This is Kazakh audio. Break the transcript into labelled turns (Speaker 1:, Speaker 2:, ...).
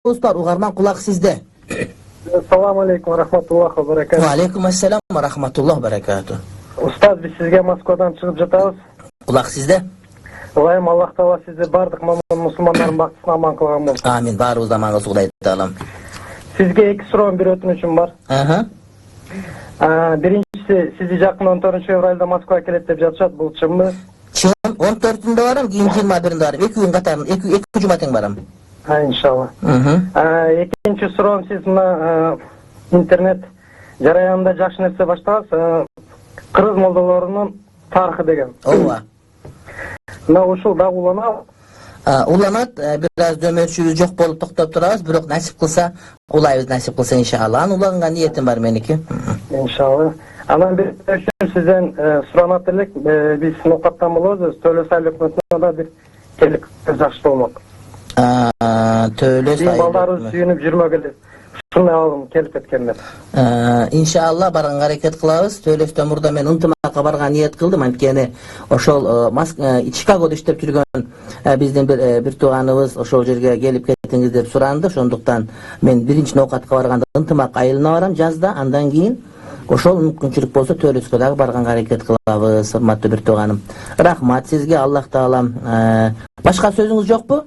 Speaker 1: бар, угарман кулак сизде.
Speaker 2: Assalamu alaikum wa rahmatullahi wa barakatuh.
Speaker 1: Ва алейкум ассалам ва рахматуллах баракату.
Speaker 2: Устаз, biz sizga Moskvadan chiqib жатабыз.
Speaker 1: Кулак сизде.
Speaker 2: Iloyim Alloh taolo sizni bardıq musulmonlarning baxtini aman qilgan bo'lsin.
Speaker 1: Amin. Barыбыз аманга Кудай таалам.
Speaker 2: Sizga ikki so'rovim, bir o'tinishim bor. Birinchisi, sizni yaqin 14 fevralda Moskvaga keladi deb жатышат, bu chinmi?
Speaker 1: Чын, 14-інде барам, кейін 21-інде барам. 2 күн қатарын, 2 жұма тең барам.
Speaker 2: İnşallah. Ikinci so'rovim, siz mına internet jarayonida yaxshi narsa boshlag'ansiz. Qirg'iz moldalarining tarixi degan.
Speaker 1: Ova.
Speaker 2: Mına uşul da ulanat.
Speaker 1: Ulanat, biraz dömörçüyüz жоқ болып тоқтап тұрабыз, бирок насип кылса, улайбыз насип кылса иншалла. Уланга ниетим бар меники.
Speaker 2: İnşallah. Anan bir üçün sizden сұранат элек, biz нокаттан болобуз, Төлөс айыл өкмөтүнө да bir келип жакшы болмок.
Speaker 1: Төлөс айыл
Speaker 2: балдарыбыз сүйүнүп жүрмөк эле. Ушундай алым келип кеткендер.
Speaker 1: Иншалла барганга аракет кылабыз. Төлөстөн мурда мен ынтымакка барган ниет кылдым. Анткени ошол Чикагодо иштеп жүргөн биздин бир тууганыбыз ошол жерге келип кетиңиз деп суранды. Ошондуктан мен биринчи ноокатка барганда ынтымак айылына барам жазда, андан кийин ошол мүмкүнчүлүк болсо Төлөскө дагы барганга аракет кылабыз. Урматтуу бир тууганым. Рахмат сизге, Аллах таалам. Башка сөзүңүз жокпу?